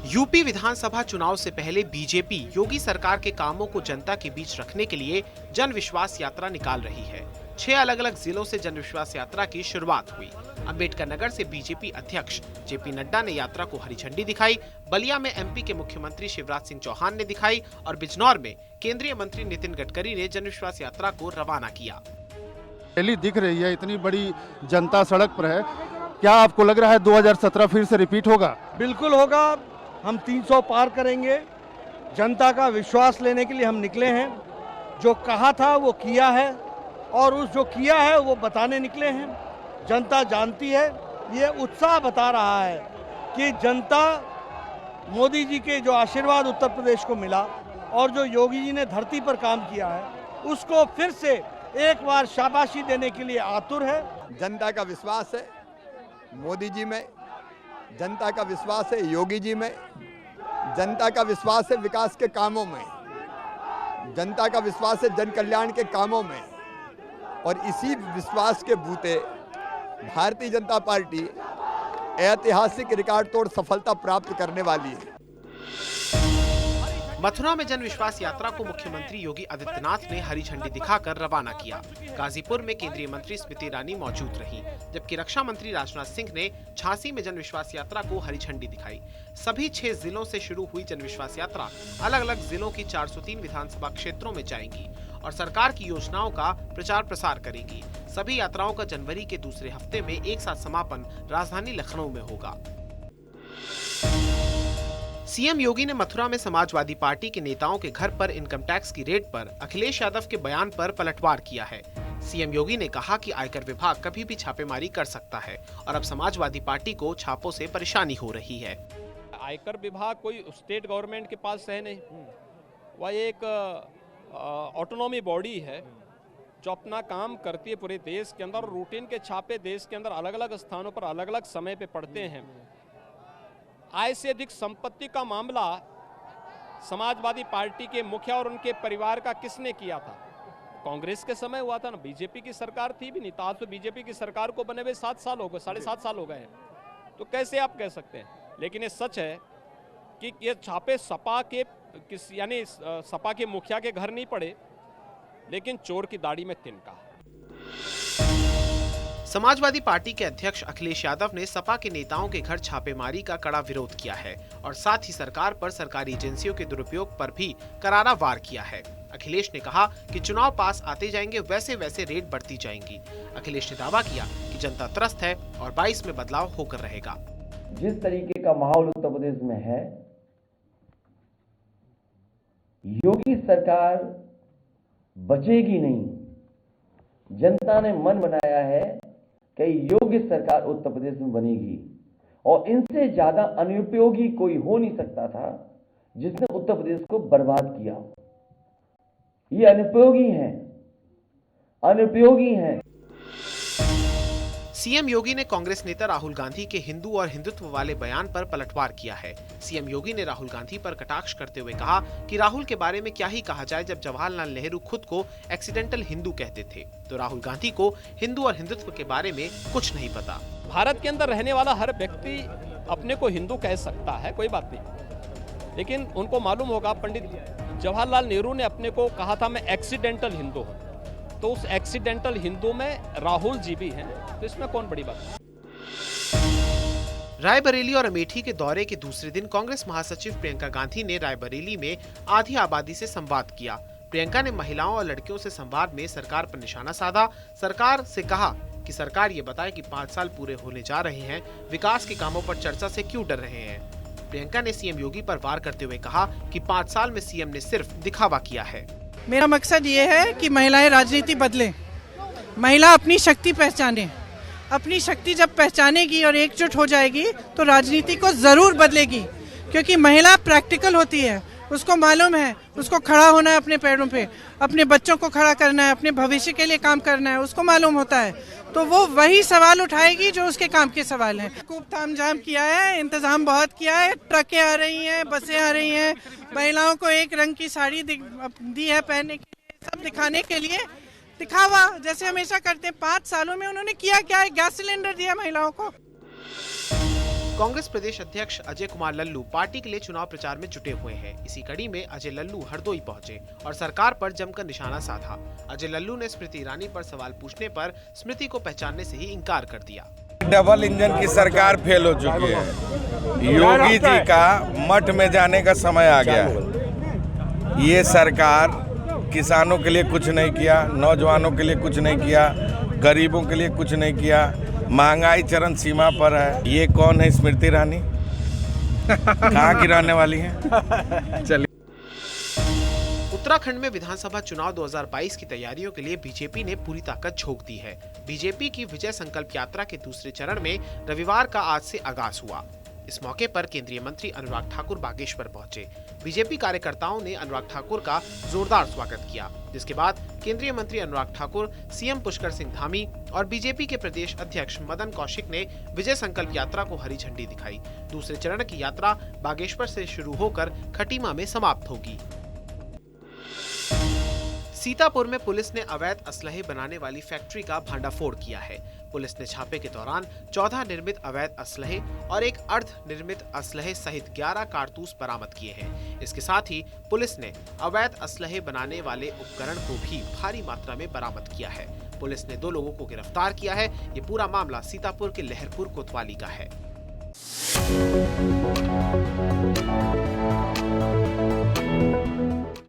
UP विधानसभा चुनाव से पहले बीजेपी योगी सरकार के कामों को जनता के बीच रखने के लिए जन विश्वास यात्रा निकाल रही है। 6 अलग अलग जिलों से जन विश्वास यात्रा की शुरुआत हुई। अंबेडकर नगर से बीजेपी अध्यक्ष जेपी नड्डा ने यात्रा को हरी झंडी दिखाई। बलिया में एमपी के मुख्यमंत्री शिवराज सिंह चौहान ने दिखाई और बिजनौर में केंद्रीय मंत्री नितिन गडकरी ने जन विश्वास यात्रा को रवाना किया। रैली दिख रही है, इतनी बड़ी जनता सड़क पर है। क्या आपको लग रहा है 2017 फिर से रिपीट होगा? बिल्कुल होगा। हम 300 पार करेंगे। जनता का विश्वास लेने के लिए हम निकले हैं। जो कहा था वो किया है और उस जो किया है वो बताने निकले हैं। जनता जानती है, ये उत्साह बता रहा है कि जनता मोदी जी के जो आशीर्वाद उत्तर प्रदेश को मिला और जो योगी जी ने धरती पर काम किया है उसको फिर से एक बार शाबाशी देने के लिए आतुर है। जनता का विश्वास है मोदी जी में, जनता का विश्वास है योगी जी में, जनता का विश्वास है विकास के कामों में, जनता का विश्वास है जन कल्याण के कामों में। और इसी विश्वास के बूते भारतीय जनता पार्टी ऐतिहासिक रिकॉर्ड तोड़ सफलता प्राप्त करने वाली है। मथुरा में जन विश्वास यात्रा को मुख्यमंत्री योगी आदित्यनाथ ने हरी झंडी दिखाकर रवाना किया। गाजीपुर में केंद्रीय मंत्री स्मृति ईरानी मौजूद रहीं, जबकि रक्षा मंत्री राजनाथ सिंह ने झांसी में जन विश्वास यात्रा को हरी झंडी दिखाई। सभी 6 जिलों से शुरू हुई जन विश्वास यात्रा अलग अलग जिलों की 403 विधानसभा क्षेत्रों में जाएंगी और सरकार की योजनाओं का प्रचार प्रसार करेंगी। सभी यात्राओं का जनवरी के दूसरे हफ्ते में एक साथ समापन राजधानी लखनऊ में होगा। सीएम योगी ने मथुरा में समाजवादी पार्टी के नेताओं के घर पर इनकम टैक्स की रेड पर अखिलेश यादव के बयान पर पलटवार किया है। सीएम योगी ने कहा कि आयकर विभाग कभी भी छापेमारी कर सकता है और अब समाजवादी पार्टी को छापों से परेशानी हो रही है। आयकर विभाग कोई स्टेट गवर्नमेंट के पास है नहीं, वह एक ऑटोनॉमी बॉडी है जो अपना काम करती है पूरे देश के अंदर। रूटीन के छापे देश के अंदर अलग अलग स्थानों पर अलग अलग समय पे पड़ते हैं। आय से अधिक संपत्ति का मामला समाजवादी पार्टी के मुखिया और उनके परिवार का किसने किया था? कांग्रेस के समय हुआ था ना, बीजेपी की सरकार थी भी नहीं। तो आज तो बीजेपी की सरकार को बने हुए 7 साल हो गए, 7.5 साल हो गए हैं। तो कैसे आप कह सकते हैं? लेकिन ये सच है कि ये छापे सपा के यानी सपा के मुखिया के घर नहीं पड़े, लेकिन चोर की दाढ़ी में तिनका। समाजवादी पार्टी के अध्यक्ष अखिलेश यादव ने सपा के नेताओं के घर छापेमारी का कड़ा विरोध किया है और साथ ही सरकार पर सरकारी एजेंसियों के दुरुपयोग पर भी करारा वार किया है। अखिलेश ने कहा कि चुनाव पास आते जाएंगे, वैसे वैसे रेट बढ़ती जाएंगी। अखिलेश ने दावा किया कि जनता त्रस्त है और 22 में बदलाव होकर रहेगा। जिस तरीके का माहौल उत्तर प्रदेश में है, योगी सरकार बचेगी नहीं। जनता ने मन बनाया है कि योग्य सरकार उत्तर प्रदेश में बनेगी और इनसे ज्यादा अनुपयोगी कोई हो नहीं सकता था जिसने उत्तर प्रदेश को बर्बाद किया। ये अनुपयोगी हैं। सीएम योगी ने कांग्रेस नेता राहुल गांधी के हिंदू और हिंदुत्व वाले बयान पर पलटवार किया है। सीएम योगी ने राहुल गांधी पर कटाक्ष करते हुए कहा कि राहुल के बारे में क्या ही कहा जाए जब जवाहरलाल नेहरू खुद को एक्सीडेंटल हिंदू कहते थे, तो राहुल गांधी को हिंदू और हिंदुत्व के बारे में कुछ नहीं पता। भारत के अंदर रहने वाला हर व्यक्ति अपने को हिंदू कह सकता है, कोई बात नहीं, लेकिन उनको मालूम होगा पंडित जवाहरलाल नेहरू ने अपने को कहा था मैं एक्सीडेंटल हिंदू हूँ, तो उस एक्सीडेंटल हिंदू में राहुल जी भी हैं, तो इसमें कौन बड़ी बात है? रायबरेली और अमेठी के दौरे के दूसरे दिन कांग्रेस महासचिव प्रियंका गांधी ने रायबरेली में आधी आबादी से संवाद किया। प्रियंका ने महिलाओं और लड़कियों से संवाद में सरकार पर निशाना साधा। सरकार से कहा कि सरकार ये बताए कि 5 साल पूरे होने जा रहे हैं, विकास के कामों पर चर्चा से क्यों डर रहे हैं। प्रियंका ने सीएम योगी पर वार करते हुए कहा कि 5 साल में सीएम ने सिर्फ दिखावा किया है। मेरा मकसद ये है कि महिलाएं राजनीति बदलें, महिला अपनी शक्ति पहचाने। अपनी शक्ति जब पहचानेगी और एकजुट हो जाएगी तो राजनीति को जरूर बदलेगी, क्योंकि महिला प्रैक्टिकल होती है। उसको मालूम है उसको खड़ा होना है अपने पैरों पे, अपने बच्चों को खड़ा करना है, अपने भविष्य के लिए काम करना है, उसको मालूम होता है। तो वो वही सवाल उठाएगी जो उसके काम के सवाल हैं। खूब तामझाम किया है, इंतजाम बहुत किया है, ट्रकें आ रही हैं, बसें आ रही हैं, महिलाओं को एक रंग की साड़ी दी है पहनने के लिए, सब दिखाने के लिए दिखावा जैसे हमेशा करते हैं। 5 सालों में उन्होंने किया क्या है? गैस सिलेंडर दिया महिलाओं को। कांग्रेस प्रदेश अध्यक्ष अजय कुमार लल्लू पार्टी के लिए चुनाव प्रचार में जुटे हुए हैं। इसी कड़ी में अजय लल्लू हरदोई पहुंचे और सरकार पर जमकर निशाना साधा। अजय लल्लू ने स्मृति ईरानी पर सवाल पूछने पर स्मृति को पहचानने से ही इनकार कर दिया। डबल इंजन की सरकार फेल हो चुकी है। योगी जी का मठ में जाने का समय आ गया है। ये सरकार किसानों के लिए कुछ नहीं किया, नौजवानों के लिए कुछ नहीं किया, गरीबों के लिए कुछ नहीं किया, महंगाई चरम सीमा पर है। ये कौन है स्मृति ईरानी? कहाँ की रहने वाली है? चलिए। उत्तराखंड में विधानसभा चुनाव 2022 की तैयारियों के लिए बीजेपी ने पूरी ताकत झोंक दी है। बीजेपी की विजय संकल्प यात्रा के दूसरे चरण में रविवार का आज से आगाज हुआ। इस मौके पर केंद्रीय मंत्री अनुराग ठाकुर बागेश्वर पहुंचे। बीजेपी कार्यकर्ताओं ने अनुराग ठाकुर का जोरदार स्वागत किया, जिसके बाद केंद्रीय मंत्री अनुराग ठाकुर, सीएम पुष्कर सिंह धामी और बीजेपी के प्रदेश अध्यक्ष मदन कौशिक ने विजय संकल्प यात्रा को हरी झंडी दिखाई। दूसरे चरण की यात्रा बागेश्वर से शुरू होकर खटीमा में समाप्त होगी। सीतापुर में पुलिस ने अवैध असलहे बनाने वाली फैक्ट्री का भांडाफोड़ किया है। पुलिस ने छापे के दौरान 14 निर्मित अवैध असलहे और एक अर्ध निर्मित असलहे सहित 11 कारतूस बरामद किए हैं। इसके साथ ही पुलिस ने अवैध असलहे बनाने वाले उपकरण को भी भारी मात्रा में बरामद किया है। पुलिस ने 2 लोगों को गिरफ्तार किया है। ये पूरा मामला सीतापुर के लहरपुर कोतवाली का है।